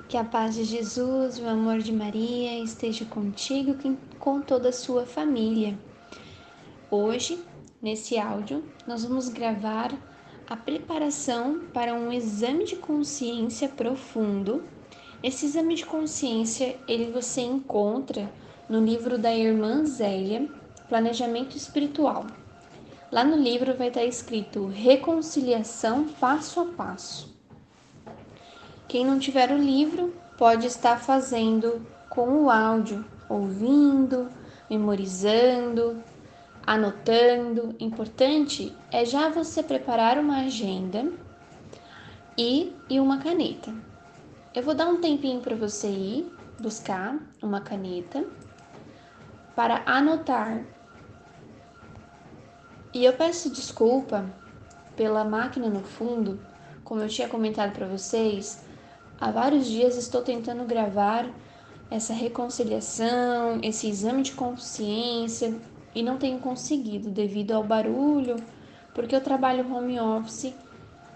Que a paz de Jesus, o amor de Maria esteja contigo e com toda a sua família. Hoje, nesse áudio, nós vamos gravar a preparação para um exame de consciência profundo. Esse exame de consciência, você encontra no livro da irmã Zélia, Planejamento Espiritual. Lá no livro vai estar escrito Reconciliação Passo a Passo. Quem não tiver o livro pode estar fazendo com o áudio, ouvindo, memorizando, anotando. Importante é já você preparar uma agenda e uma caneta. Eu vou dar um tempinho para você ir buscar uma caneta para anotar. E eu peço desculpa pela máquina no fundo, como eu tinha comentado para vocês. Há vários dias estou tentando gravar essa reconciliação, esse exame de consciência e não tenho conseguido devido ao barulho, porque eu trabalho home office.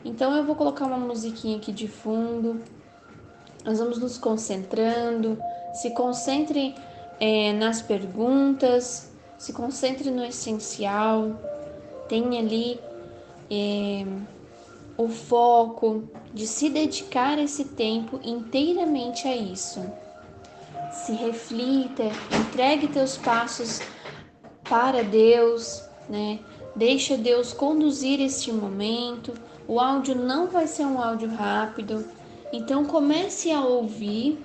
Então eu vou colocar uma musiquinha aqui de fundo, nós vamos nos concentrando, se concentre nas perguntas, se concentre no essencial, tenha ali o foco de se dedicar esse tempo inteiramente a isso. Se reflita, entregue teus passos para Deus, né? Deixa Deus conduzir este momento. O áudio não vai ser um áudio rápido, então comece a ouvir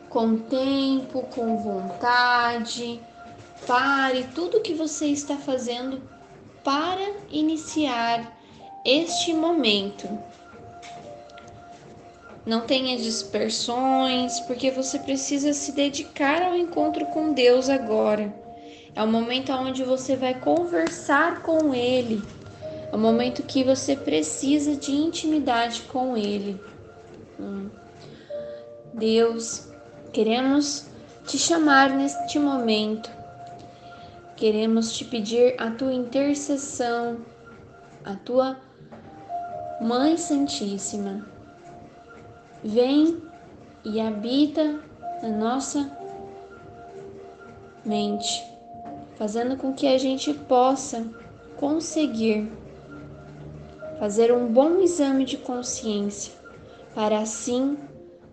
com tempo, com vontade. Pare tudo que você está fazendo para iniciar este momento. Não tenha dispersões, porque você precisa se dedicar ao encontro com Deus agora. É o momento onde você vai conversar com Ele. É o momento que você precisa de intimidade com Ele. Deus, queremos te chamar neste momento. Queremos te pedir a tua intercessão, a tua Mãe Santíssima. Vem e habita na nossa mente, fazendo com que a gente possa conseguir fazer um bom exame de consciência, para assim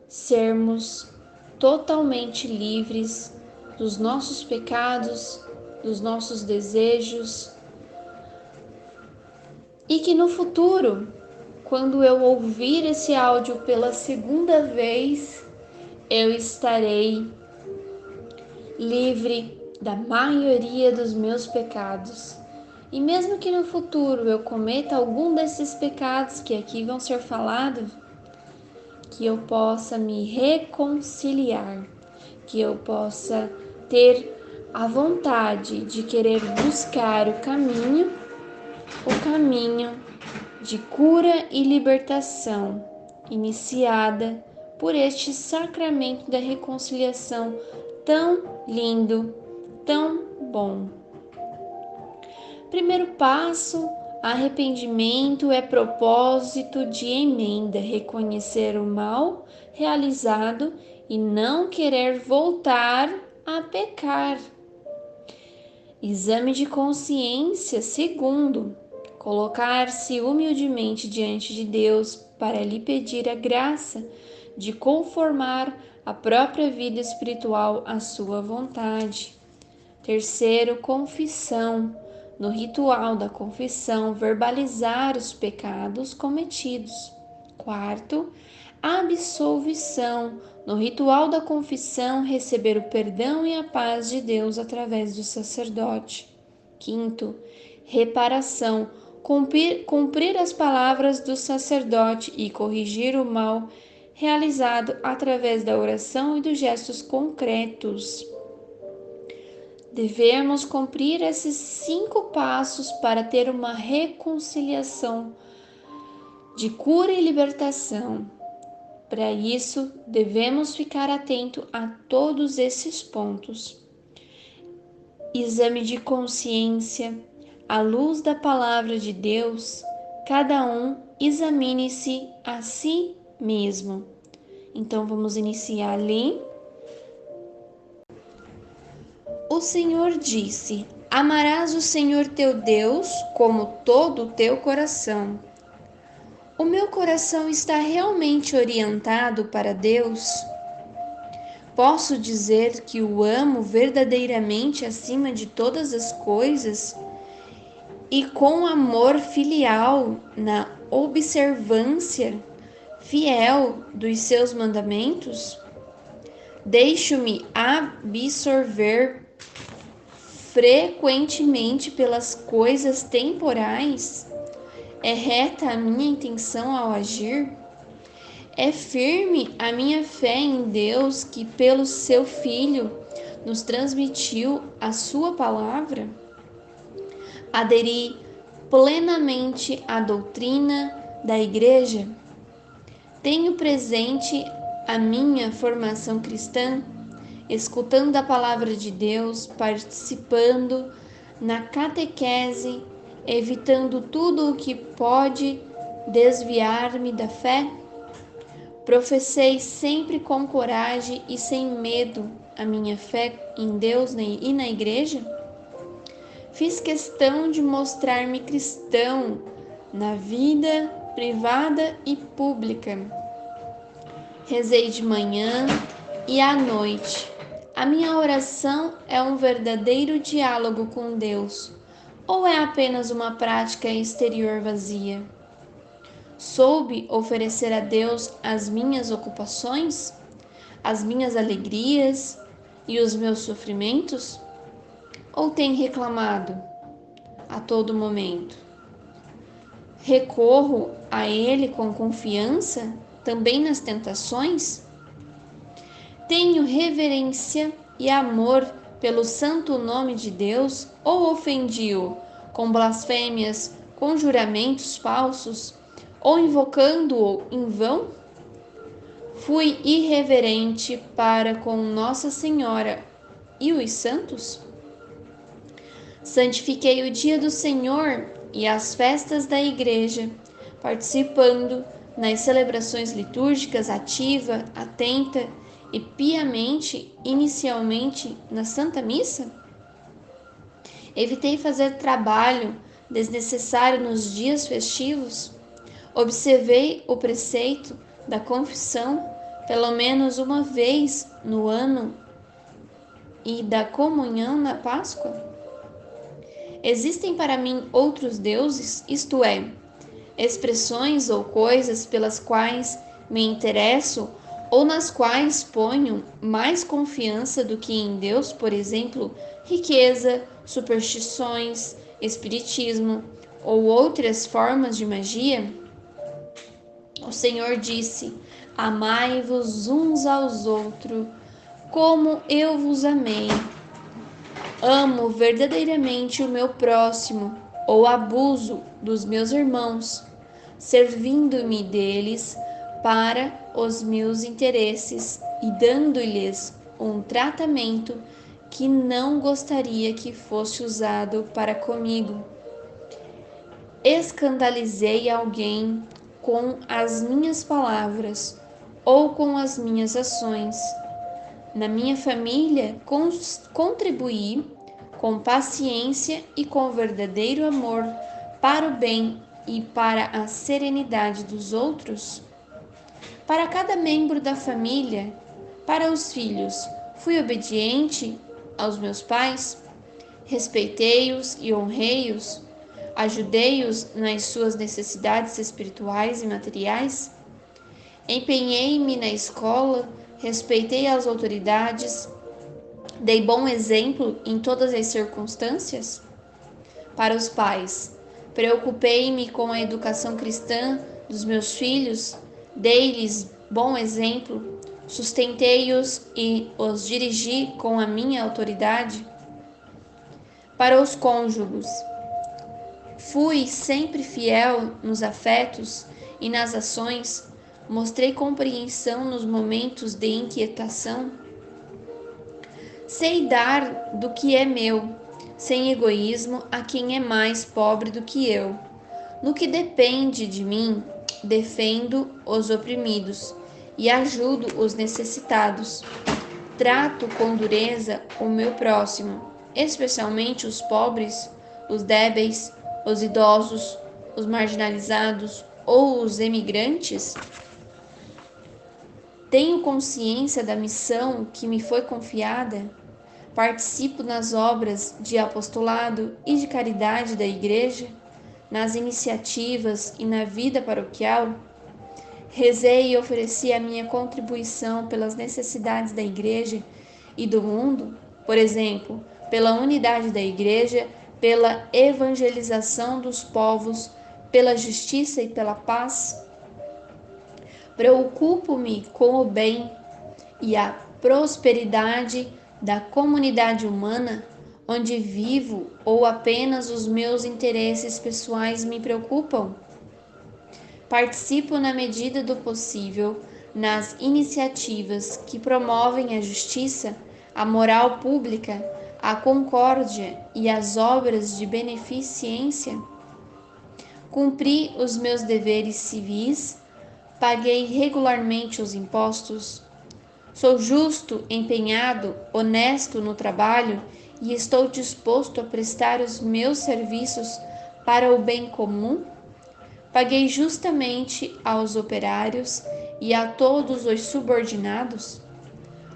sermos totalmente livres dos nossos pecados, dos nossos desejos, e que no futuro, quando eu ouvir esse áudio pela segunda vez, eu estarei livre da maioria dos meus pecados. E mesmo que no futuro eu cometa algum desses pecados que aqui vão ser falados, que eu possa me reconciliar, que eu possa ter a vontade de querer buscar o caminho de cura e libertação, iniciada por este sacramento da reconciliação tão lindo, tão bom. Primeiro passo, arrependimento é propósito de emenda, reconhecer o mal realizado e não querer voltar a pecar. Exame de consciência, segundo, colocar-se humildemente diante de Deus para lhe pedir a graça de conformar a própria vida espiritual à sua vontade. Terceiro, confissão. No ritual da confissão, verbalizar os pecados cometidos. Quarto, absolvição. No ritual da confissão, receber o perdão e a paz de Deus através do sacerdote. Quinto, reparação. Cumprir as palavras do sacerdote e corrigir o mal realizado através da oração e dos gestos concretos. Devemos cumprir esses 5 passos para ter uma reconciliação de cura e libertação. Para isso, devemos ficar atento a todos esses pontos. Exame de consciência. À luz da palavra de Deus, cada um examine-se a si mesmo. Então vamos iniciar ali. O Senhor disse: Amarás o Senhor teu Deus como todo o teu coração. O meu coração está realmente orientado para Deus? Posso dizer que o amo verdadeiramente acima de todas as coisas e com amor filial na observância fiel dos seus mandamentos? Deixo-me absorver frequentemente pelas coisas temporais? É reta a minha intenção ao agir? É firme a minha fé em Deus que, pelo seu Filho, nos transmitiu a sua palavra? Aderi plenamente à doutrina da Igreja? Tenho presente a minha formação cristã, escutando a palavra de Deus, participando na catequese, evitando tudo o que pode desviar-me da fé? Professei sempre com coragem e sem medo a minha fé em Deus e na Igreja? Fiz questão de mostrar-me cristão na vida privada e pública. Rezei de manhã e à noite. A minha oração é um verdadeiro diálogo com Deus, ou é apenas uma prática exterior vazia? Soube oferecer a Deus as minhas ocupações, as minhas alegrias e os meus sofrimentos? Ou tem reclamado a todo momento? Recorro a Ele com confiança também nas tentações? Tenho reverência e amor pelo santo nome de Deus ou ofendi-o com blasfêmias, com juramentos falsos ou invocando-o em vão? Fui irreverente para com Nossa Senhora e os santos? Santifiquei o dia do Senhor e as festas da Igreja, participando nas celebrações litúrgicas ativa, atenta e piamente, inicialmente na Santa Missa? Evitei fazer trabalho desnecessário nos dias festivos? Observei o preceito da confissão pelo menos uma vez no ano e da comunhão na Páscoa? Existem para mim outros deuses, isto é, expressões ou coisas pelas quais me interesso ou nas quais ponho mais confiança do que em Deus, por exemplo, riqueza, superstições, espiritismo ou outras formas de magia? O Senhor disse: Amai-vos uns aos outros, como eu vos amei. Amo verdadeiramente o meu próximo, ou abuso dos meus irmãos, servindo-me deles para os meus interesses e dando-lhes um tratamento que não gostaria que fosse usado para comigo. Escandalizei alguém com as minhas palavras ou com as minhas ações. Na minha família, contribuí com paciência e com verdadeiro amor para o bem e para a serenidade dos outros? Para cada membro da família, para os filhos, fui obediente aos meus pais? Respeitei-os e honrei-os? Ajudei-os nas suas necessidades espirituais e materiais? Empenhei-me na escola, respeitei as autoridades, dei bom exemplo em todas as circunstâncias? Para os pais, preocupei-me com a educação cristã dos meus filhos, dei-lhes bom exemplo, sustentei-os e os dirigi com a minha autoridade? Para os cônjuges, fui sempre fiel nos afetos e nas ações, mostrei compreensão nos momentos de inquietação? Sei dar do que é meu, sem egoísmo, a quem é mais pobre do que eu. No que depende de mim, defendo os oprimidos e ajudo os necessitados. Trato com dureza o meu próximo, especialmente os pobres, os débeis, os idosos, os marginalizados ou os emigrantes. Tenho consciência da missão que me foi confiada. Participo nas obras de apostolado e de caridade da Igreja, nas iniciativas e na vida paroquial. Rezei e ofereci a minha contribuição pelas necessidades da Igreja e do mundo, por exemplo, pela unidade da Igreja, pela evangelização dos povos, pela justiça e pela paz. Preocupo-me com o bem e a prosperidade da comunidade humana onde vivo, ou apenas os meus interesses pessoais me preocupam? Participo na medida do possível nas iniciativas que promovem a justiça, a moral pública, a concórdia e as obras de beneficência. Cumpri os meus deveres civis, paguei regularmente os impostos. Sou justo, empenhado, honesto no trabalho e estou disposto a prestar os meus serviços para o bem comum? Paguei justamente aos operários e a todos os subordinados?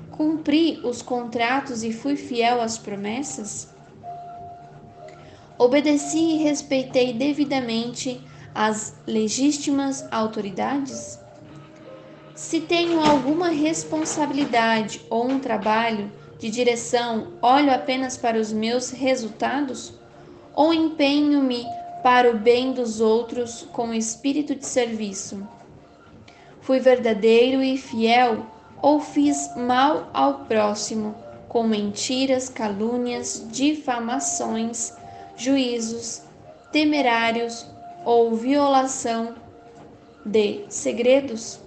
Cumpri os contratos e fui fiel às promessas? Obedeci e respeitei devidamente as legítimas autoridades? Se tenho alguma responsabilidade ou um trabalho de direção, olho apenas para os meus resultados? Ou empenho-me para o bem dos outros com espírito de serviço? Fui verdadeiro e fiel ou fiz mal ao próximo com mentiras, calúnias, difamações, juízos temerários ou violação de segredos?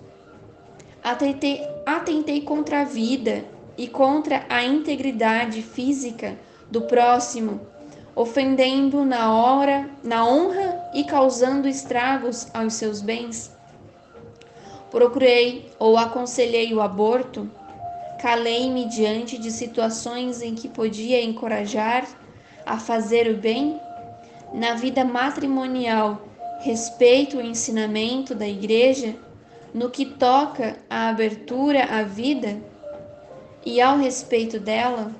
Atentei contra a vida e contra a integridade física do próximo, ofendendo na honra e causando estragos aos seus bens? Procurei ou aconselhei o aborto? Calei-me diante de situações em que podia encorajar a fazer o bem? Na vida matrimonial, respeito o ensinamento da Igreja no que toca à abertura à vida e ao respeito dela?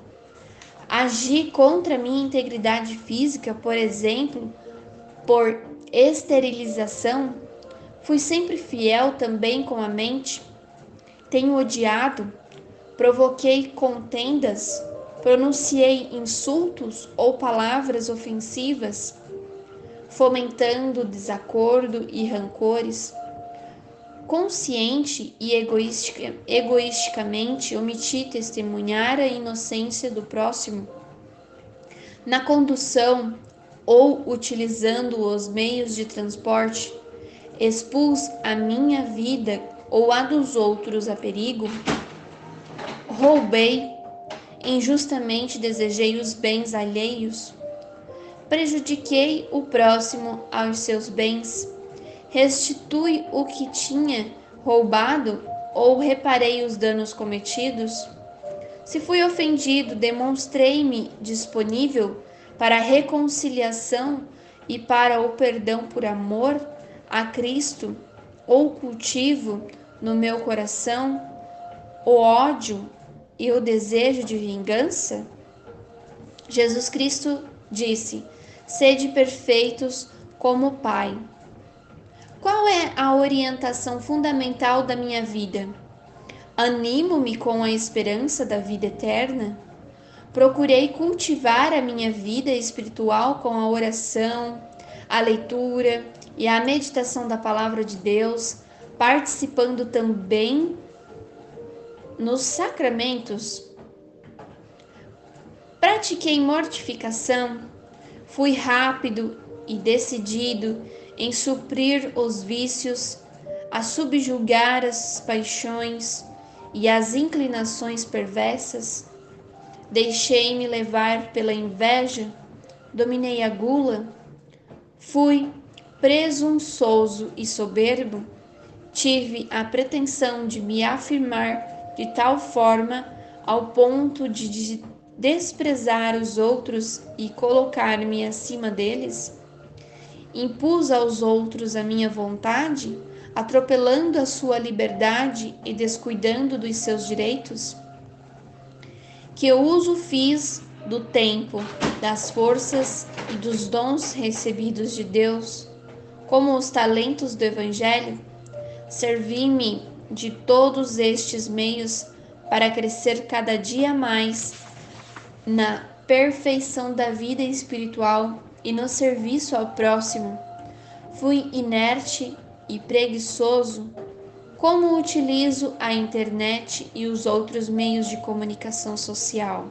Agi contra minha integridade física, por exemplo, por esterilização? Fui sempre fiel também com a mente? Tenho odiado? Provoquei contendas? Pronunciei insultos ou palavras ofensivas, fomentando desacordo e rancores? Consciente e egoisticamente omiti testemunhar a inocência do próximo? Na condução ou utilizando os meios de transporte, expus a minha vida ou a dos outros a perigo? Roubei? Injustamente desejei os bens alheios? Prejudiquei o próximo aos seus bens? Restitui o que tinha roubado ou reparei os danos cometidos? Se fui ofendido, demonstrei-me disponível para a reconciliação e para o perdão por amor a Cristo, ou cultivo no meu coração o ódio e o desejo de vingança? Jesus Cristo disse: sede perfeitos como o Pai. Qual é a orientação fundamental da minha vida? Animo-me com a esperança da vida eterna? Procurei cultivar a minha vida espiritual com a oração, a leitura e a meditação da Palavra de Deus, participando também nos sacramentos? Pratiquei mortificação? Fui rápido e decidido em suprir os vícios, a subjugar as paixões e as inclinações perversas? Deixei-me levar pela inveja? Dominei a gula? Fui presunçoso e soberbo? tive a pretensão de me afirmar de tal forma ao ponto de desprezar os outros e colocar-me acima deles? Impus aos outros a minha vontade, atropelando a sua liberdade e descuidando dos seus direitos? Que uso fiz do tempo, das forças e dos dons recebidos de Deus, como os talentos do Evangelho? Servi-me de todos estes meios para crescer cada dia mais na perfeição da vida espiritual e no serviço ao próximo. Fui inerte e preguiçoso? Como utilizo a internet e os outros meios de comunicação social?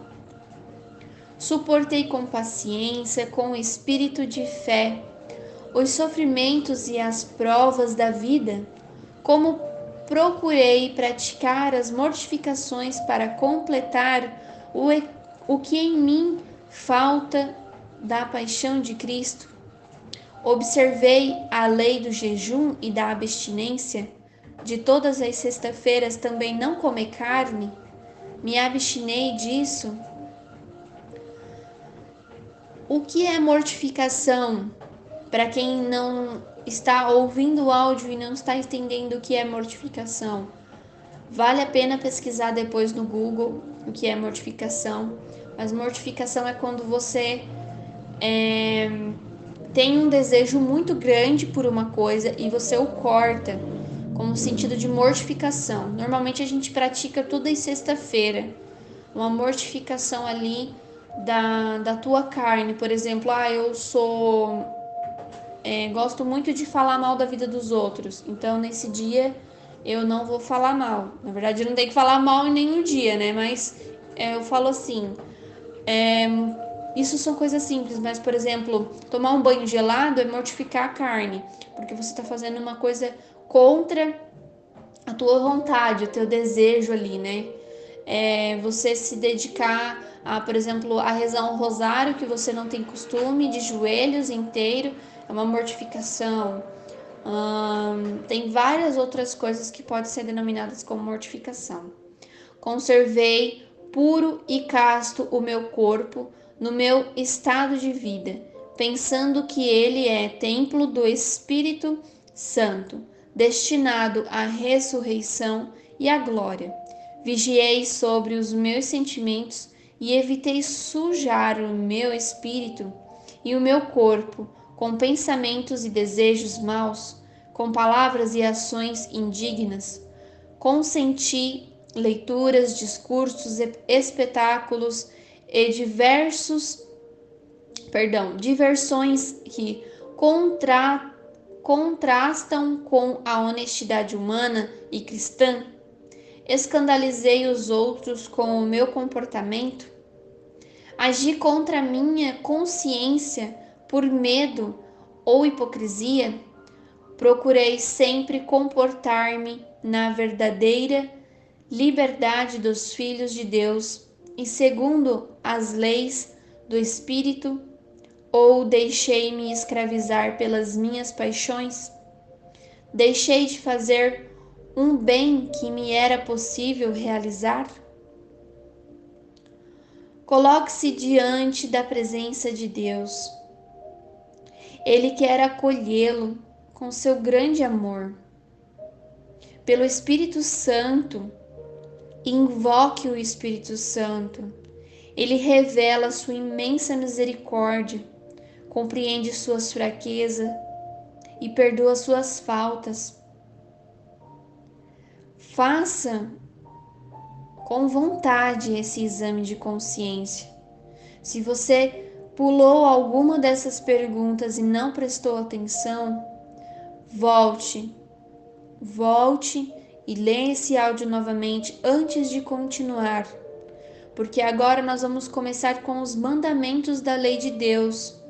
Suportei com paciência, com espírito de fé, os sofrimentos e as provas da vida? Como procurei praticar as mortificações para completar o que em mim falta da paixão de Cristo? Observei a lei do jejum e da abstinência? De todas as sextas-feiras também não comer carne? Me abstinei disso? O que é mortificação? Para quem não está ouvindo o áudio e não está entendendo o que é mortificação, vale a pena pesquisar depois no Google o que é mortificação. Mas mortificação é quando você tem um desejo muito grande por uma coisa e você o corta, como sentido de mortificação. Normalmente a gente pratica toda sexta-feira uma mortificação ali da tua carne. Por exemplo, eu gosto muito de falar mal da vida dos outros, então nesse dia eu não vou falar mal. Na verdade, eu não tenho que falar mal em nenhum dia, né? Mas eu falo assim, isso são coisas simples, mas, por exemplo, tomar um banho gelado é mortificar a carne, porque você está fazendo uma coisa contra a tua vontade, o teu desejo ali, né? Você se dedicar por exemplo, a rezar um rosário que você não tem costume, de joelhos inteiro, é uma mortificação. Tem várias outras coisas que podem ser denominadas como mortificação. Conservei puro e casto o meu corpo no meu estado de vida, pensando que ele é templo do Espírito Santo, destinado à ressurreição e à glória. Vigiei sobre os meus sentimentos e evitei sujar o meu espírito e o meu corpo com pensamentos e desejos maus, com palavras e ações indignas. Consenti leituras, discursos, espetáculos e diversões que contrastam com a honestidade humana e cristã. Escandalizei os outros com o meu comportamento? Agi contra a minha consciência por medo ou hipocrisia? Procurei sempre comportar-me na verdadeira liberdade dos filhos de Deus e segundo as leis do Espírito, ou deixei-me escravizar pelas minhas paixões? Deixei de fazer um bem que me era possível realizar? Coloque-se diante da presença de Deus. Ele quer acolhê-lo com seu grande amor. Pelo Espírito Santo, invoque o Espírito Santo. Ele revela sua imensa misericórdia, compreende suas fraquezas e perdoa suas faltas. Faça com vontade esse exame de consciência. Se você pulou alguma dessas perguntas e não prestou atenção, volte e leia esse áudio novamente antes de continuar, porque agora nós vamos começar com os mandamentos da lei de Deus,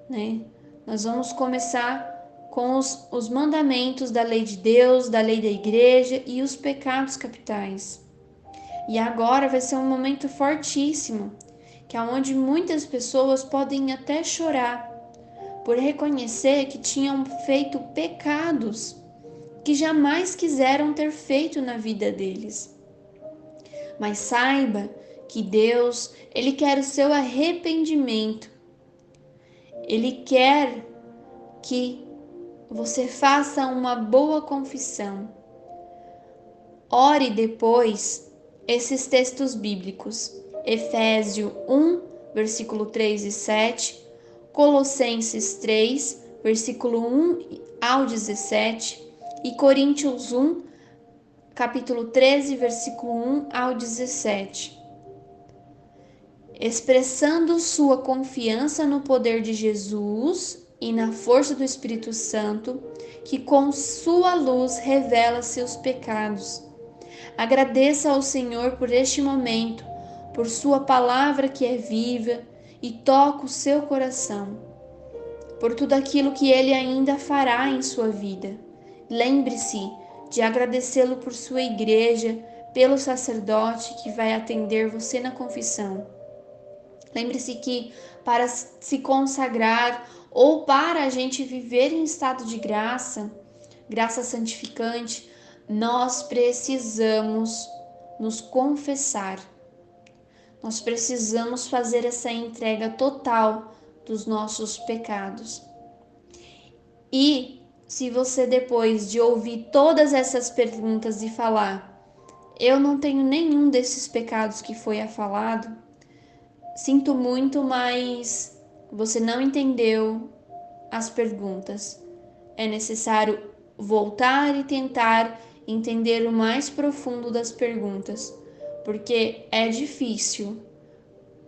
né? Nós vamos começar com os mandamentos da lei de Deus, da lei da igreja e os pecados capitais. E agora vai ser um momento fortíssimo, que é onde muitas pessoas podem até chorar por reconhecer que tinham feito pecados que jamais quiseram ter feito na vida deles. Mas saiba que Deus, Ele quer o seu arrependimento. Ele quer que você faça uma boa confissão. Ore depois esses textos bíblicos. Efésios 1, versículo 3 e 7, Colossenses 3, versículo 1 ao 17 e Coríntios 1, capítulo 13, versículo 1 ao 17. Expressando sua confiança no poder de Jesus e na força do Espírito Santo, que com sua luz revela seus pecados. Agradeça ao Senhor por este momento, por sua palavra que é viva e toca o seu coração, por tudo aquilo que Ele ainda fará em sua vida. Lembre-se de agradecê-lo por sua igreja, pelo sacerdote que vai atender você na confissão. Lembre-se que para se consagrar ou para a gente viver em estado de graça, graça santificante, nós precisamos nos confessar. Nós precisamos fazer essa entrega total dos nossos pecados. E se você, depois de ouvir todas essas perguntas e falar, eu não tenho nenhum desses pecados que foi falado, sinto muito, mas você não entendeu as perguntas. É necessário voltar e tentar entender o mais profundo das perguntas, porque é difícil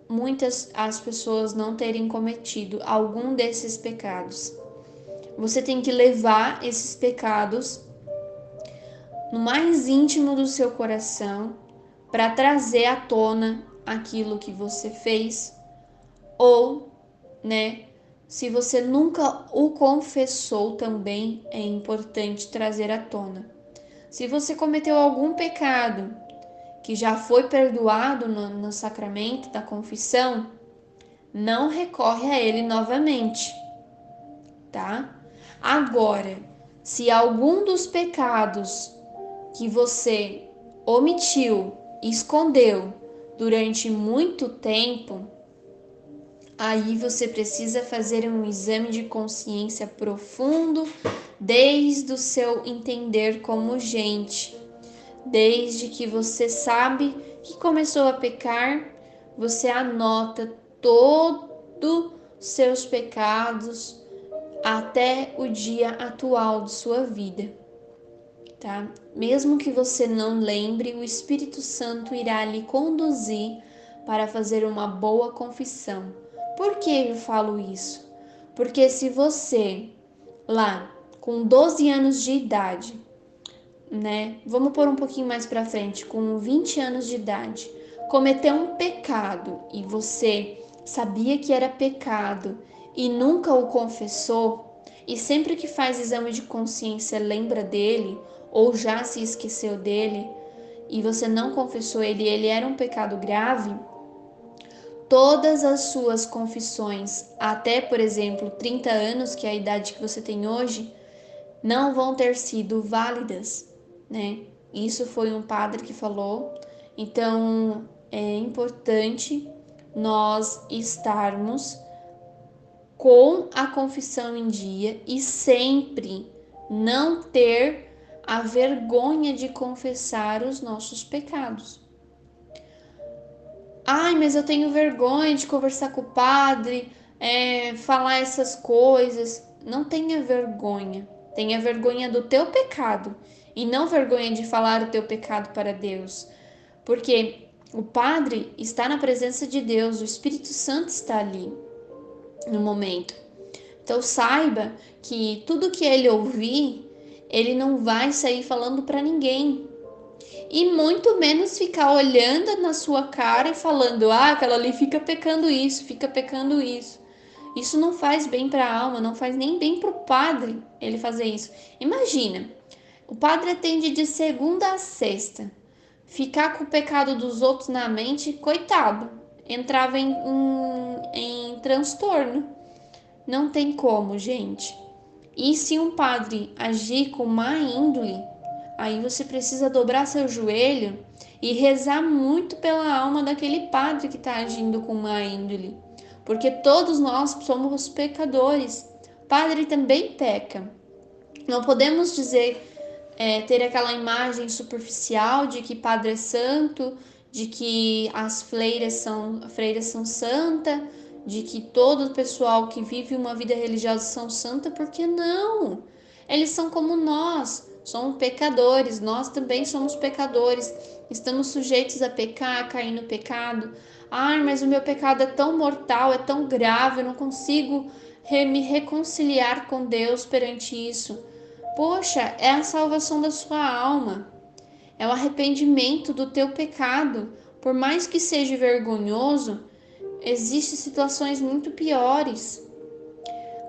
muitas as pessoas não terem cometido algum desses pecados. Você tem que levar esses pecados no mais íntimo do seu coração para trazer à tona aquilo que você fez, ou, se você nunca o confessou, também é importante trazer à tona. Se você cometeu algum pecado que já foi perdoado no sacramento da confissão, não recorre a ele novamente, tá? Agora, se algum dos pecados que você omitiu, escondeu durante muito tempo, aí você precisa fazer um exame de consciência profundo desde o seu entender como gente. Desde que você sabe que começou a pecar, você anota todos seus pecados até o dia atual de sua vida, tá? Mesmo que você não lembre, o Espírito Santo irá lhe conduzir para fazer uma boa confissão. Por que eu falo isso? Porque se você, lá, com 12 anos de idade, vamos pôr um pouquinho mais para frente, com 20 anos de idade, cometeu um pecado e você sabia que era pecado e nunca o confessou, e sempre que faz exame de consciência lembra dele ou já se esqueceu dele e você não confessou ele era um pecado grave, todas as suas confissões até, por exemplo, 30 anos, que é a idade que você tem hoje, não vão ter sido válidas, Isso foi um padre que falou. Então é importante nós estarmos com a confissão em dia e sempre não ter a vergonha de confessar os nossos pecados. Ai, mas eu tenho vergonha de conversar com o padre, falar essas coisas. Não tenha vergonha. Tenha vergonha do teu pecado e não vergonha de falar o teu pecado para Deus. Porque o padre está na presença de Deus, o Espírito Santo está ali no momento. Então saiba que tudo que ele ouvir, ele não vai sair falando para ninguém. E muito menos ficar olhando na sua cara e falando, aquela ali fica pecando isso, fica pecando isso. Isso não faz bem para a alma, não faz nem bem para o padre ele fazer isso. Imagina, o padre atende de segunda a sexta. Ficar com o pecado dos outros na mente, coitado, entrava em transtorno. Não tem como, gente. E se um padre agir com má índole, aí você precisa dobrar seu joelho e rezar muito pela alma daquele padre que está agindo com má índole. Porque todos nós somos pecadores. Padre também peca. Não podemos dizer, ter aquela imagem superficial de que padre é santo, de que as freiras são santas, de que todo o pessoal que vive uma vida religiosa são santa, porque não? Eles são como nós, somos pecadores, nós também somos pecadores, estamos sujeitos a pecar, a cair no pecado. Ai, mas o meu pecado é tão mortal, é tão grave, eu não consigo me reconciliar com Deus perante isso. Poxa, é a salvação da sua alma, é o arrependimento do teu pecado. Por mais que seja vergonhoso, existem situações muito piores.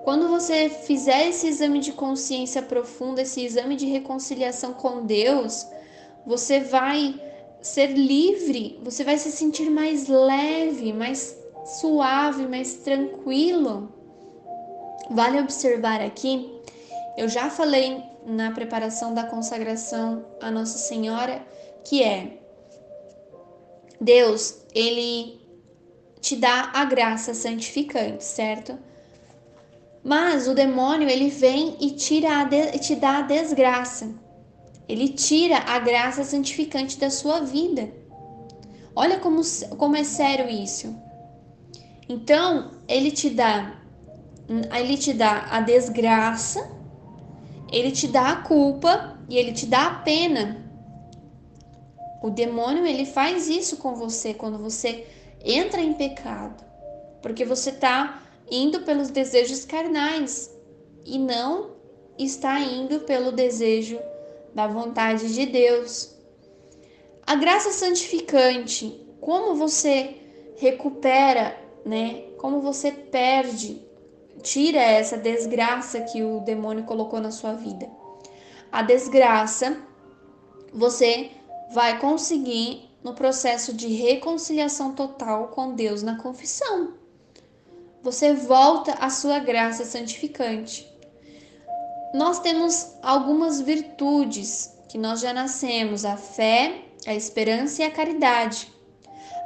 Quando você fizer esse exame de consciência profunda, esse exame de reconciliação com Deus, você vai ser livre, você vai se sentir mais leve, mais suave, mais tranquilo. Vale observar aqui, eu já falei na preparação da consagração à Nossa Senhora, que é Deus, ele te dá a graça santificante, certo? Mas o demônio, ele vem e te dá a desgraça. Ele tira a graça santificante da sua vida. Olha como é sério isso. Então, ele te dá a desgraça, ele te dá a culpa e ele te dá a pena. O demônio, ele faz isso com você quando você entra em pecado, porque você está indo pelos desejos carnais e não está indo pelo desejo da vontade de Deus. A graça santificante, como você recupera, né? Como você perde, tira essa desgraça que o demônio colocou na sua vida. A desgraça, você vai conseguir no processo de reconciliação total com Deus na confissão. Você volta à sua graça santificante. Nós temos algumas virtudes que nós já nascemos: a fé, a esperança e a caridade.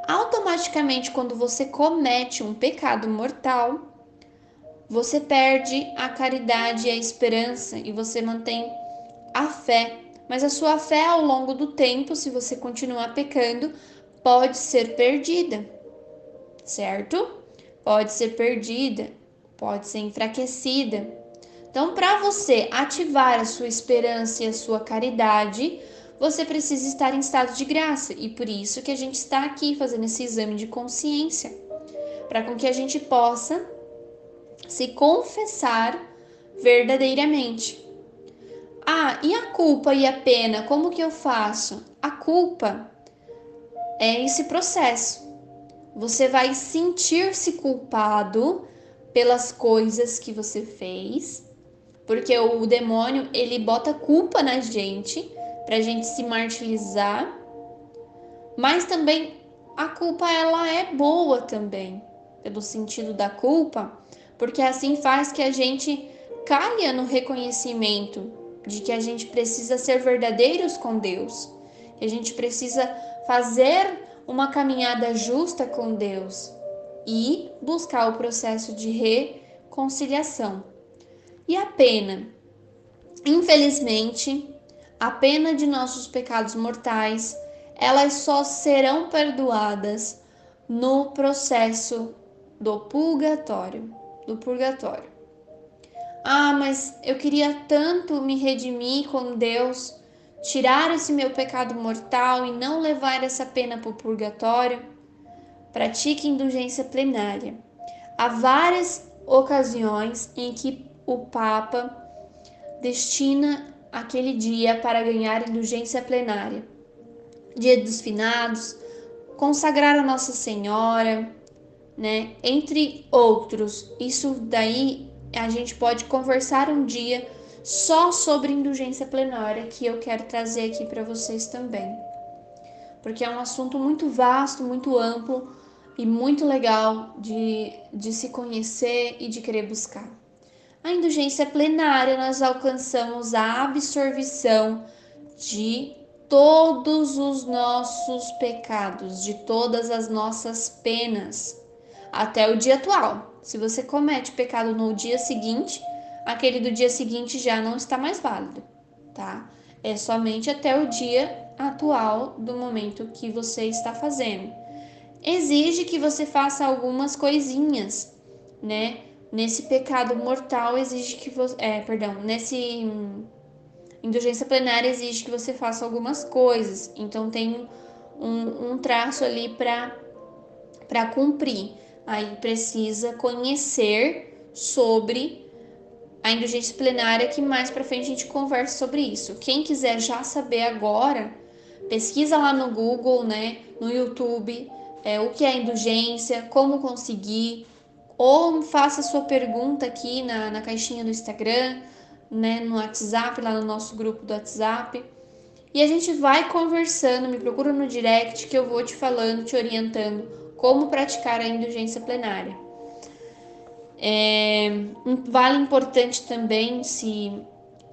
Automaticamente, quando você comete um pecado mortal, você perde a caridade e a esperança e você mantém a fé. Mas a sua fé, ao longo do tempo, se você continuar pecando, pode ser perdida, certo? Pode ser perdida, pode ser enfraquecida. Então, para você ativar a sua esperança e a sua caridade, você precisa estar em estado de graça. E por isso que a gente está aqui fazendo esse exame de consciência, para com que a gente possa se confessar verdadeiramente. Ah, e a culpa e a pena, como que eu faço? A culpa é esse processo. Você vai sentir-se culpado pelas coisas que você fez, porque o demônio, ele bota culpa na gente, pra gente se martirizar, mas também a culpa, ela é boa também, pelo sentido da culpa, porque assim faz que a gente caia no reconhecimento de que a gente precisa ser verdadeiros com Deus, que a gente precisa fazer uma caminhada justa com Deus e buscar o processo de reconciliação. E a pena? Infelizmente, a pena de nossos pecados mortais, elas só serão perdoadas no processo do purgatório. Ah, mas eu queria tanto me redimir com Deus, tirar esse meu pecado mortal e não levar essa pena para o purgatório. Pratique indulgência plenária. Há várias ocasiões em que o Papa destina aquele dia para ganhar indulgência plenária. Dia dos Finados, consagrar a Nossa Senhora, né? Entre outros. Isso daí a gente pode conversar um dia só sobre indulgência plenária, que eu quero trazer aqui para vocês também. Porque é um assunto muito vasto, muito amplo e muito legal de se conhecer e de querer buscar. A indulgência plenária, nós alcançamos a absorção de todos os nossos pecados, de todas as nossas penas, até o dia atual. Se você comete pecado no dia seguinte, aquele do dia seguinte já não está mais válido, tá? É somente até o dia atual do momento que você está fazendo. Exige que você faça algumas coisinhas, né? Nesse pecado mortal exige que você, nesse indulgência plenária exige que você faça algumas coisas. Então tem um traço ali para cumprir. Aí precisa conhecer sobre a indulgência plenária, que mais para frente a gente conversa sobre isso. Quem quiser já saber agora, pesquisa lá no Google, né, no YouTube, o que é indulgência, como conseguir, ou faça sua pergunta aqui na caixinha do Instagram, né, no WhatsApp, lá no nosso grupo do WhatsApp. E a gente vai conversando, me procura no direct que eu vou te falando, te orientando como praticar a indulgência plenária. Vale importante também se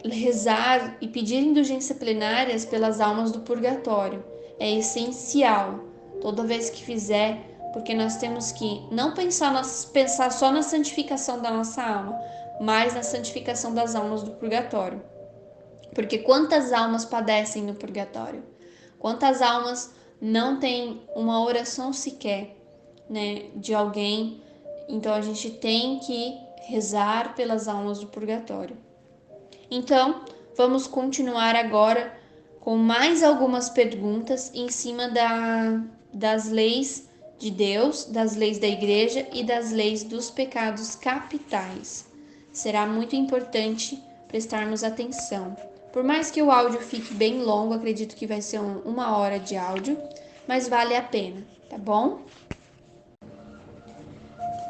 rezar e pedir indulgência plenárias pelas almas do purgatório. É essencial, toda vez que fizer, porque nós temos que não pensar só na santificação da nossa alma, mas na santificação das almas do purgatório. Porque quantas almas padecem no purgatório? Quantas almas não têm uma oração sequer, né, de alguém? Então a gente tem que rezar pelas almas do purgatório. Então, vamos continuar agora com mais algumas perguntas em cima das leis de Deus, das leis da igreja e das leis dos pecados capitais. Será muito importante prestarmos atenção. Por mais que o áudio fique bem longo, acredito que vai ser 1 hora de áudio, mas vale a pena, tá bom?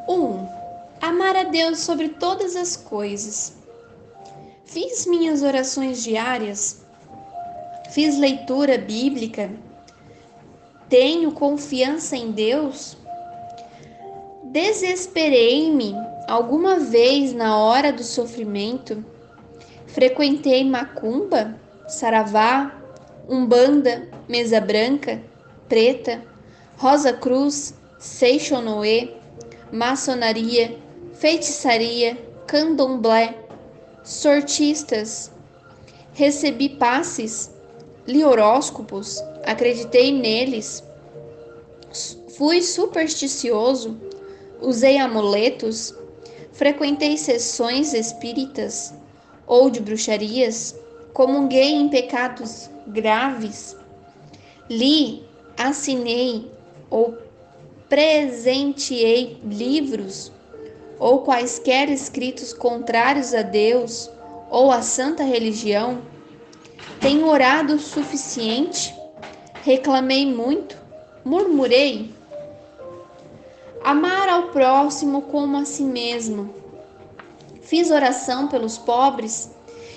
1. Amar a Deus sobre todas as coisas. Fiz minhas orações diárias, fiz leitura bíblica, tenho confiança em Deus? Desesperei-me alguma vez na hora do sofrimento? Frequentei macumba, saravá, umbanda, mesa branca, preta, rosa cruz, seixonoê, maçonaria, feitiçaria, candomblé, sortistas. Recebi passes, li horóscopos, acreditei neles. Fui supersticioso, usei amuletos, frequentei sessões espíritas ou de bruxarias, comunguei em pecados graves, li, assinei ou presenteei livros ou quaisquer escritos contrários a Deus ou à santa religião? Tenho orado o suficiente? Reclamei muito? Murmurei? Amar ao próximo como a si mesmo. Fiz oração pelos pobres?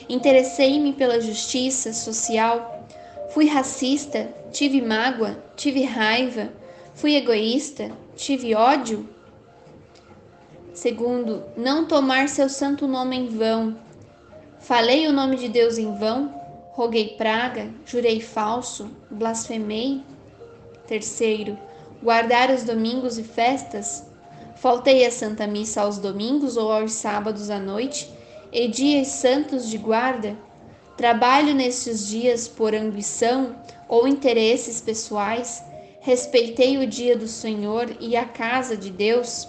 Interessei-me pela justiça social? Fui racista? Tive mágoa? Tive raiva? Fui egoísta? Tive ódio? Segundo, não tomar seu santo nome em vão. Falei o nome de Deus em vão? Roguei praga? Jurei falso? Blasfemei? Terceiro, guardar os domingos e festas? Faltei a Santa Missa aos domingos ou aos sábados à noite e dias santos de guarda? Trabalho nestes dias por ambição ou interesses pessoais? Respeitei o dia do Senhor e a casa de Deus?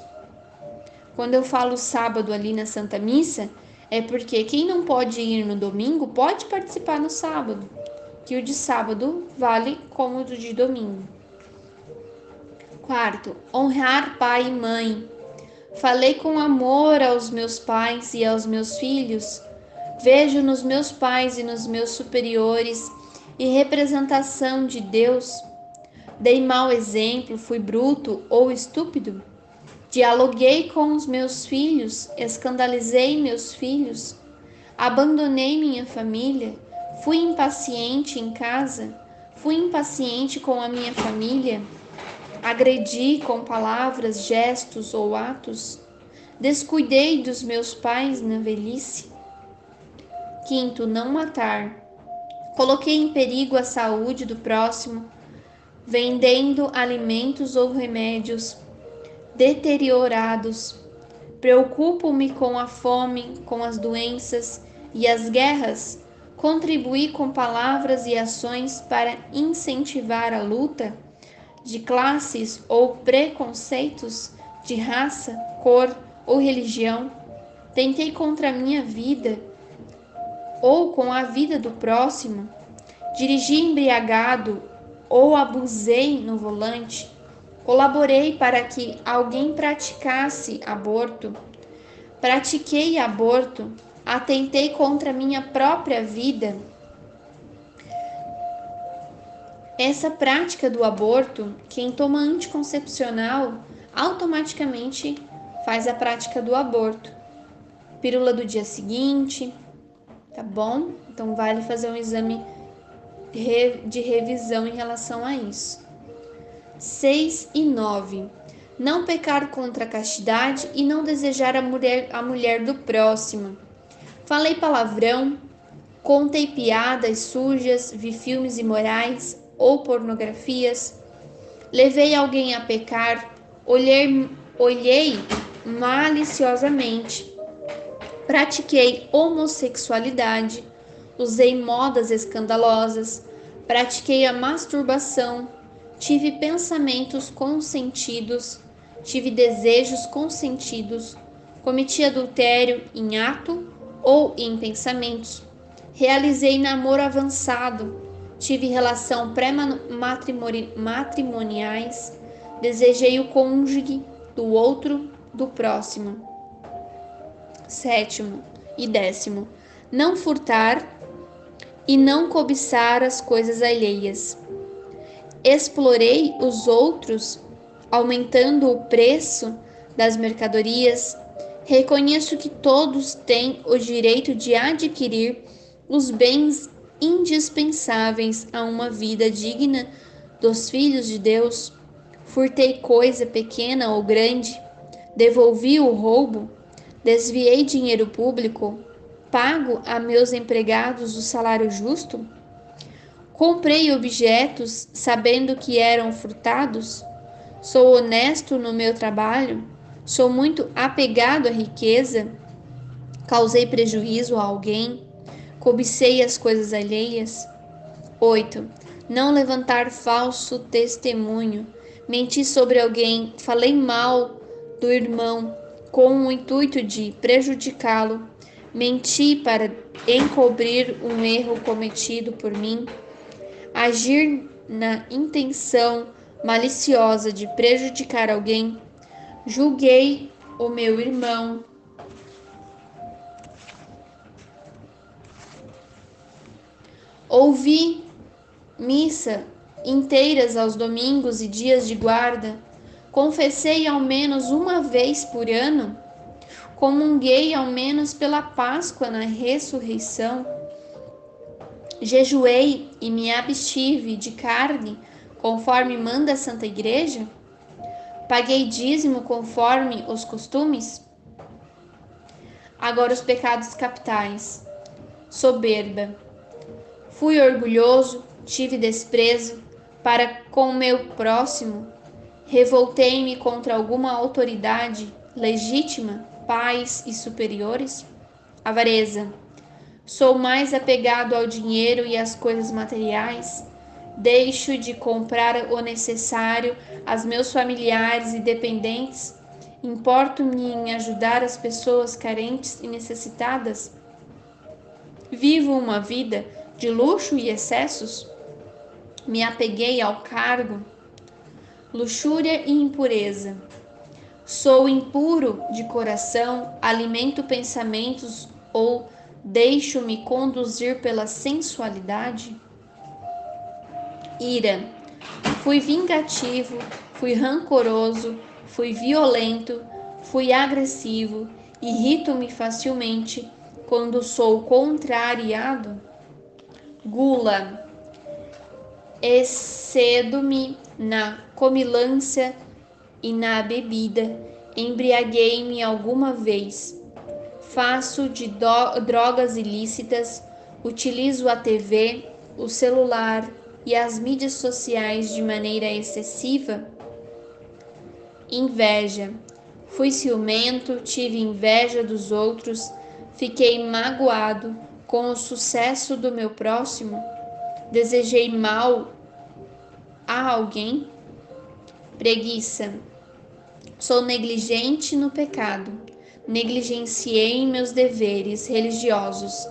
Quando eu falo sábado ali na Santa Missa, é porque quem não pode ir no domingo pode participar no sábado, que o de sábado vale como o do de domingo. Quarto, honrar pai e mãe. Falei com amor aos meus pais e aos meus filhos. Vejo nos meus pais e nos meus superiores e representação de Deus. Dei mau exemplo, fui bruto ou estúpido? Dialoguei com os meus filhos, escandalizei meus filhos, abandonei minha família, fui impaciente em casa, fui impaciente com a minha família, agredi com palavras, gestos ou atos, Descuidei dos meus pais na velhice. Quinto, não matar. Coloquei em perigo a saúde do próximo, vendendo alimentos ou remédios deteriorados. Preocupo-me com a fome, com as doenças e as guerras. Contribuí com palavras e ações para incentivar a luta de classes ou preconceitos de raça, cor ou religião. Tentei contra a minha vida ou com a vida do próximo. Dirigi embriagado ou abusei no volante. Colaborei para que alguém praticasse aborto. Pratiquei aborto. Atentei contra minha própria vida. Essa prática do aborto, quem toma anticoncepcional automaticamente faz a prática do aborto. Pílula do dia seguinte, tá bom? Então vale fazer um exame de revisão em relação a isso. 6 e 9. Não pecar contra a castidade e não desejar a mulher do próximo. Falei palavrão, contei piadas sujas, vi filmes imorais ou pornografias, levei alguém a pecar, olhei maliciosamente, pratiquei homossexualidade, usei modas escandalosas, pratiquei a masturbação, tive pensamentos consentidos, tive desejos consentidos, cometi adultério em ato ou em pensamentos, realizei namoro avançado, tive relação pré-matrimoniais, desejei o cônjuge do outro, do próximo. 7º e 10º. Não furtar e não cobiçar as coisas alheias. Explorei os outros, aumentando o preço das mercadorias. Reconheço que todos têm o direito de adquirir os bens indispensáveis a uma vida digna dos filhos de Deus. Furtei coisa pequena ou grande, devolvi o roubo, desviei dinheiro público, pago a meus empregados o salário justo, comprei objetos sabendo que eram furtados, sou honesto no meu trabalho, sou muito apegado à riqueza, causei prejuízo a alguém, cobicei as coisas alheias. 8. Não levantar falso testemunho, menti sobre alguém, falei mal do irmão com o intuito de prejudicá-lo, menti para encobrir um erro cometido por mim, agir na intenção maliciosa de prejudicar alguém, julguei o meu irmão, ouvi missa inteiras aos domingos e dias de guarda, confessei ao menos uma vez por ano, comunguei ao menos pela Páscoa na ressurreição, jejuei e me abstive de carne, conforme manda a Santa Igreja? Paguei dízimo conforme os costumes? Agora os pecados capitais. Soberba. Fui orgulhoso, tive desprezo para com meu próximo, revoltei-me contra alguma autoridade legítima, pais e superiores? Avareza. Sou mais apegado ao dinheiro e às coisas materiais. Deixo de comprar o necessário aos meus familiares e dependentes. Importo-me em ajudar as pessoas carentes e necessitadas. Vivo uma vida de luxo e excessos. Me apeguei ao cargo. Luxúria e impureza. Sou impuro de coração, alimento pensamentos ou deixo-me conduzir pela sensualidade? Ira. Fui vingativo, fui rancoroso, fui violento, fui agressivo, irrito-me facilmente quando sou contrariado? Gula. Excedo-me na comilância e na bebida, Embriaguei-me alguma vez. Faço de drogas ilícitas. Utilizo a TV, o celular e as mídias sociais de maneira excessiva. Inveja. Fui ciumento, tive inveja dos outros, fiquei magoado com o sucesso do meu próximo. Desejei mal a alguém. Preguiça. Sou negligente no pecado. Negligenciei meus deveres religiosos.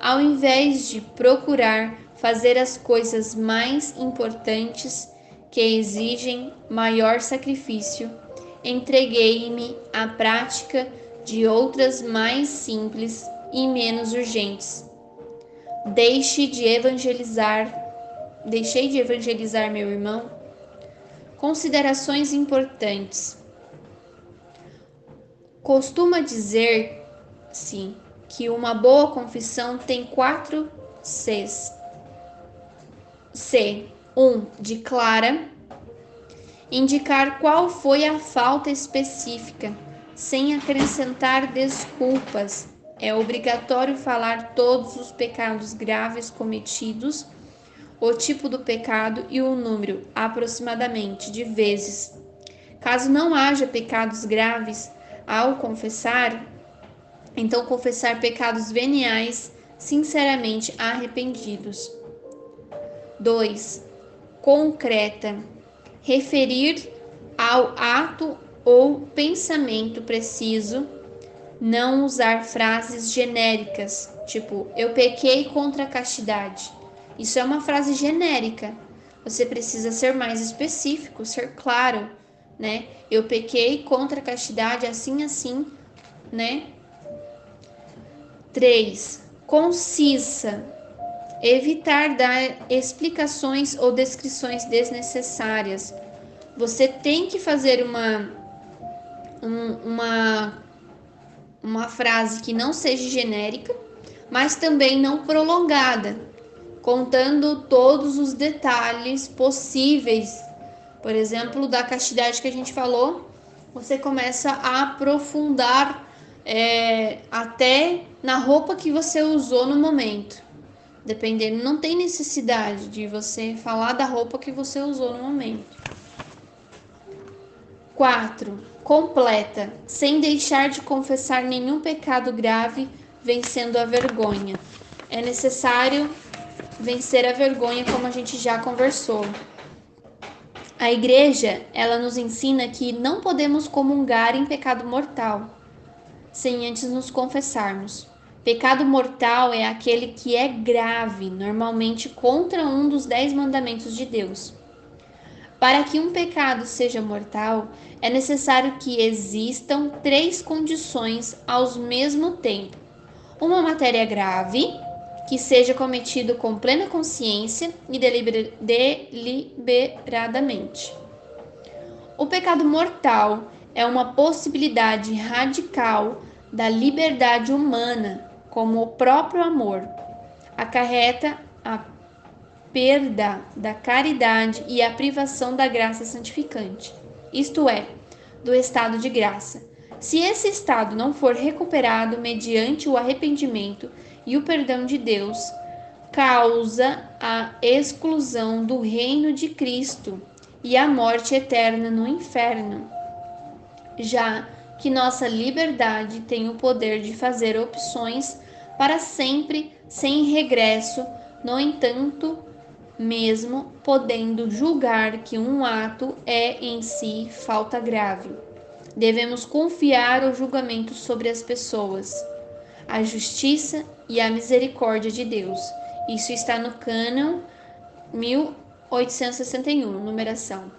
Ao invés de procurar fazer as coisas mais importantes que exigem maior sacrifício, entreguei-me à prática de outras mais simples e menos urgentes. Deixei de evangelizar meu irmão. Considerações importantes. Costuma dizer-se que uma boa confissão tem 4 Cs. C. 1. Declara. Indicar qual foi a falta específica, sem acrescentar desculpas. É obrigatório falar todos os pecados graves cometidos, o tipo do pecado e o número, aproximadamente, de vezes. Caso não haja pecados graves, ao confessar, então confessar pecados veniais, sinceramente arrependidos. 2. Concreta. Referir ao ato ou pensamento preciso, não usar frases genéricas, tipo, eu pequei contra a castidade. Isso é uma frase genérica. Você precisa ser mais específico, ser claro, né? Eu pequei contra a castidade assim, né? 3. Concisa. Evitar dar explicações ou descrições desnecessárias. Você tem que fazer uma frase que não seja genérica, mas também não prolongada, contando todos os detalhes possíveis. Por exemplo, da castidade que a gente falou, você começa a aprofundar até na roupa que você usou no momento. Dependendo, não tem necessidade de você falar da roupa que você usou no momento. 4. Completa, sem deixar de confessar nenhum pecado grave, vencendo a vergonha. É necessário vencer a vergonha, como a gente já conversou. A igreja, ela nos ensina que não podemos comungar em pecado mortal, sem antes nos confessarmos. Pecado mortal é aquele que é grave, normalmente contra um dos 10 mandamentos de Deus. Para que um pecado seja mortal, é necessário que existam 3 condições ao mesmo tempo. Uma matéria grave, que seja cometido com plena consciência e deliberadamente. O pecado mortal é uma possibilidade radical da liberdade humana, como o próprio amor. Acarreta a perda da caridade e a privação da graça santificante, isto é, do estado de graça. Se esse estado não for recuperado mediante o arrependimento e o perdão de Deus, causa a exclusão do reino de Cristo e a morte eterna no inferno, já que nossa liberdade tem o poder de fazer opções para sempre sem regresso. No entanto, mesmo podendo julgar que um ato é em si falta grave, devemos confiar o julgamento sobre as pessoas, a justiça e a misericórdia de Deus. Isso está no cânon 1861, numeração.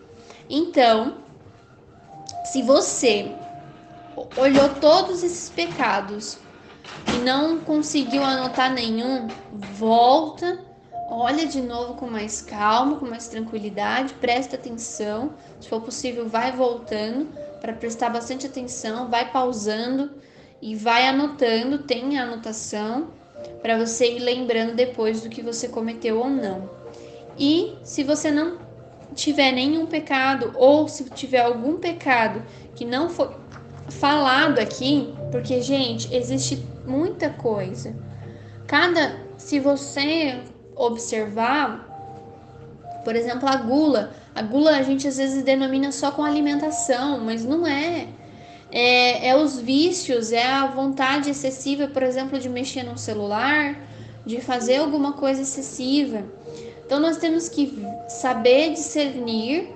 Então, se você olhou todos esses pecados e não conseguiu anotar nenhum, volta, olha de novo com mais calma, com mais tranquilidade, presta atenção. Se for possível, vai voltando para prestar bastante atenção, vai pausando e vai anotando, tem a anotação para você ir lembrando depois do que você cometeu ou não. E se você não tiver nenhum pecado, ou se tiver algum pecado que não foi falado aqui, porque, gente, existe muita coisa. Se você observar, por exemplo, a gula a gente às vezes denomina só com alimentação, mas não é. É os vícios, é a vontade excessiva, por exemplo, de mexer no celular, de fazer alguma coisa excessiva. Então nós temos que saber discernir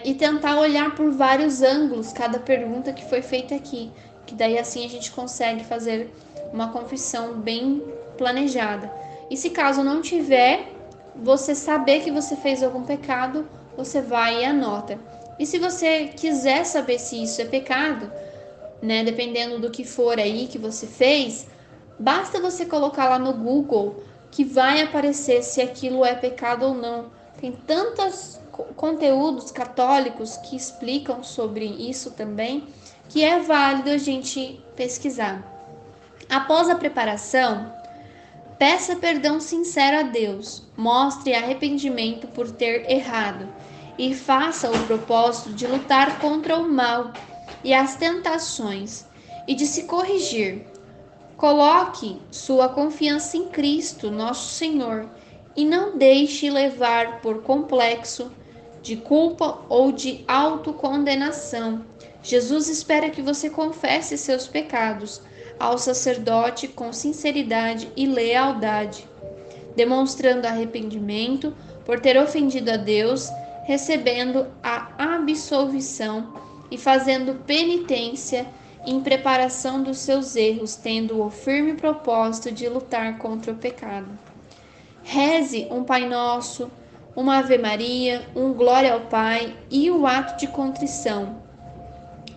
e tentar olhar por vários ângulos cada pergunta que foi feita aqui, que daí assim a gente consegue fazer uma confissão bem planejada. E se caso não tiver, você saber que você fez algum pecado, você vai e anota. E se você quiser saber se isso é pecado, né, dependendo do que for aí que você fez, basta você colocar lá no Google que vai aparecer se aquilo é pecado ou não. Tem tantos conteúdos católicos que explicam sobre isso também, que é válido a gente pesquisar. Após a preparação, peça perdão sincero a Deus, mostre arrependimento por ter errado e faça o propósito de lutar contra o mal e as tentações e de se corrigir. Coloque sua confiança em Cristo, nosso Senhor, e não deixe levar por complexo de culpa ou de autocondenação. Jesus espera que você confesse seus pecados ao sacerdote com sinceridade e lealdade, demonstrando arrependimento por ter ofendido a Deus, recebendo a absolvição e fazendo penitência em preparação dos seus erros, tendo o firme propósito de lutar contra o pecado. Reze um Pai Nosso, uma Ave Maria, um Glória ao Pai e o ato de contrição.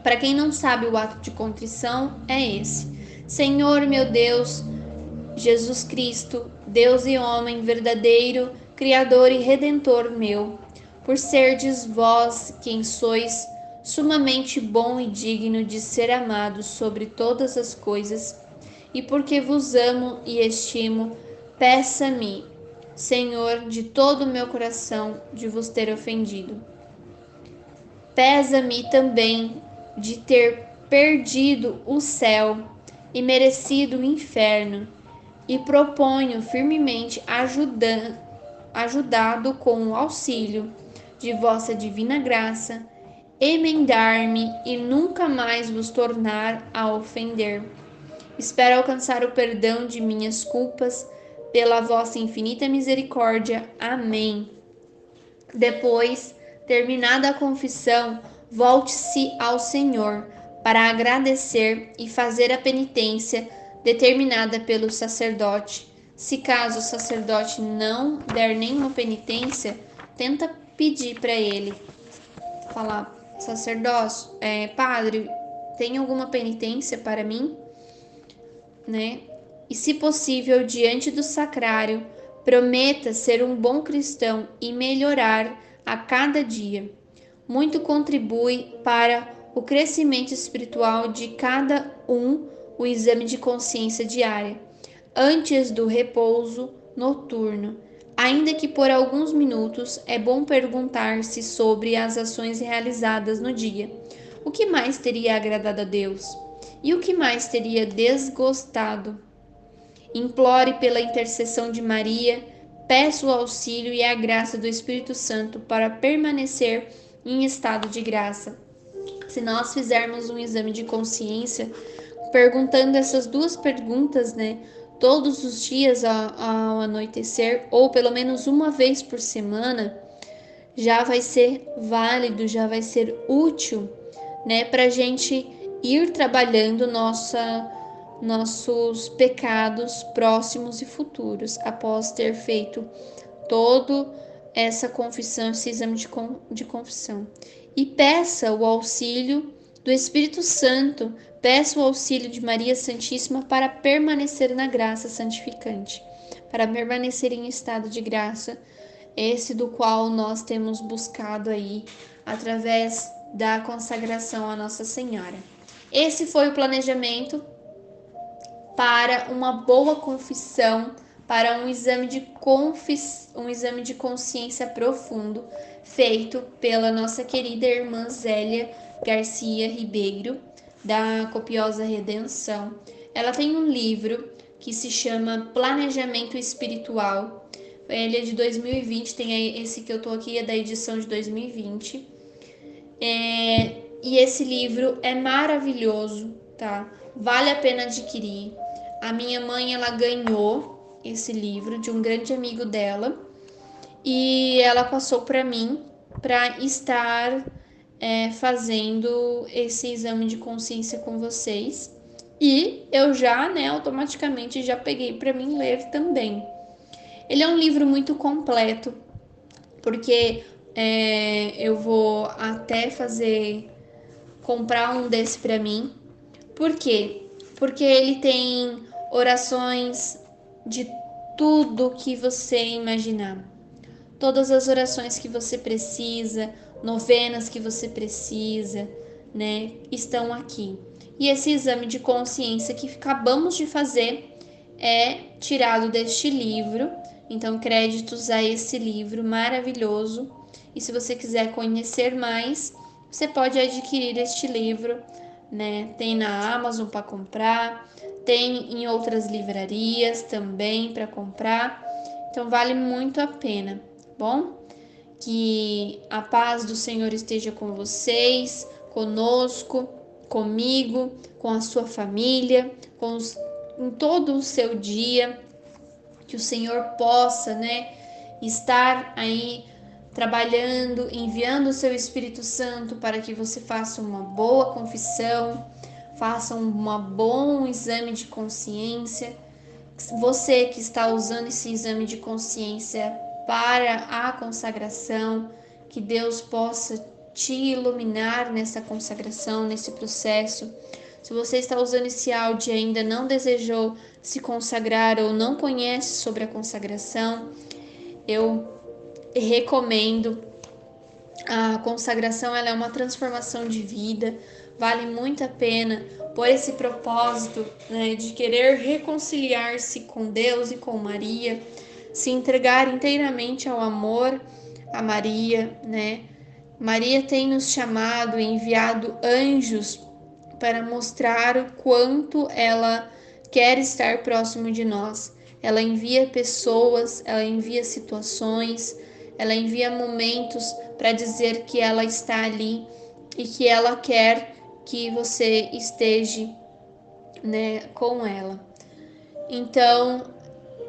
Para quem não sabe, o ato de contrição é esse: Senhor meu Deus, Jesus Cristo, Deus e homem verdadeiro, Criador e Redentor meu, por serdes vós quem sois sumamente bom e digno de ser amado sobre todas as coisas, e porque vos amo e estimo, peça-me, Senhor, de todo o meu coração, de vos ter ofendido. Pesa-me também de ter perdido o céu e merecido o inferno, e proponho firmemente ajudado com o auxílio de vossa divina graça, emendar-me e nunca mais vos tornar a ofender. Espero alcançar o perdão de minhas culpas pela vossa infinita misericórdia. Amém. Depois, terminada a confissão, volte-se ao Senhor para agradecer e fazer a penitência determinada pelo sacerdote. Se caso o sacerdote não der nenhuma penitência, tenta pedir para ele, falar: sacerdócio, padre, tem alguma penitência para mim, né? E se possível, diante do sacrário, prometa ser um bom cristão e melhorar a cada dia. Muito contribui para o crescimento espiritual de cada um o exame de consciência diária, antes do repouso noturno. Ainda que por alguns minutos, é bom perguntar-se sobre as ações realizadas no dia. O que mais teria agradado a Deus? E o que mais teria desgostado? Implore pela intercessão de Maria, peça o auxílio e a graça do Espírito Santo para permanecer em estado de graça. Se nós fizermos um exame de consciência, perguntando essas duas perguntas, né, todos os dias ao anoitecer, ou pelo menos uma vez por semana, já vai ser válido, já vai ser útil, né, para a gente ir trabalhando nossos pecados próximos e futuros, após ter feito todo essa confissão, esse exame de confissão. E peça o auxílio do Espírito Santo, peça o auxílio de Maria Santíssima para permanecer na graça santificante, para permanecer em estado de graça, esse do qual nós temos buscado aí através da consagração à Nossa Senhora. Esse foi o planejamento para uma boa confissão, para um exame de consciência profundo feito pela nossa querida irmã Zélia Garcia Ribeiro, da Copiosa Redenção. Ela tem um livro que se chama Planejamento Espiritual. Ele é de 2020, tem esse que eu tô aqui, é da edição de 2020. E esse livro é maravilhoso, tá? Vale a pena adquirir. A minha mãe, ela ganhou esse livro de um grande amigo dela e ela passou para mim para estar fazendo esse exame de consciência com vocês. E eu já, automaticamente já peguei para mim ler também. Ele é um livro muito completo, porque eu vou até comprar um desse para mim. Por quê? Porque ele tem orações de tudo que você imaginar. Todas as orações que você precisa, novenas que você precisa, né, estão aqui. E esse exame de consciência que acabamos de fazer é tirado deste livro. Então, créditos a esse livro maravilhoso. E se você quiser conhecer mais, você pode adquirir este livro, né? Tem na Amazon para comprar, tem em outras livrarias também para comprar. Então, vale muito a pena, bom? Que a paz do Senhor esteja com vocês, conosco, comigo, com a sua família, em todo o seu dia, que o Senhor possa, estar aí trabalhando, enviando o seu Espírito Santo para que você faça uma boa confissão, faça um bom exame de consciência. Você que está usando esse exame de consciência para a consagração, que Deus possa te iluminar nessa consagração, nesse processo. Se você está usando esse áudio e ainda não desejou se consagrar ou não conhece sobre a consagração, eu recomendo. A consagração, ela é uma transformação de vida, vale muito a pena por esse propósito, de querer reconciliar-se com Deus e com Maria, se entregar inteiramente ao amor a Maria, Maria tem nos chamado e enviado anjos para mostrar o quanto ela quer estar próximo de nós. Ela envia pessoas, ela envia situações, ela envia momentos para dizer que ela está ali e que ela quer que você esteja, com ela. Então,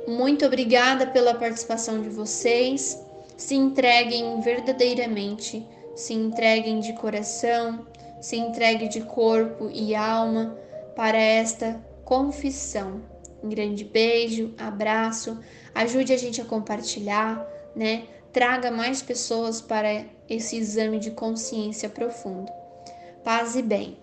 muito obrigada pela participação de vocês. Se entreguem verdadeiramente, se entreguem de coração, se entreguem de corpo e alma para esta confissão. Um grande beijo, abraço, ajude a gente a compartilhar, Traga mais pessoas para esse exame de consciência profundo. Paz e bem.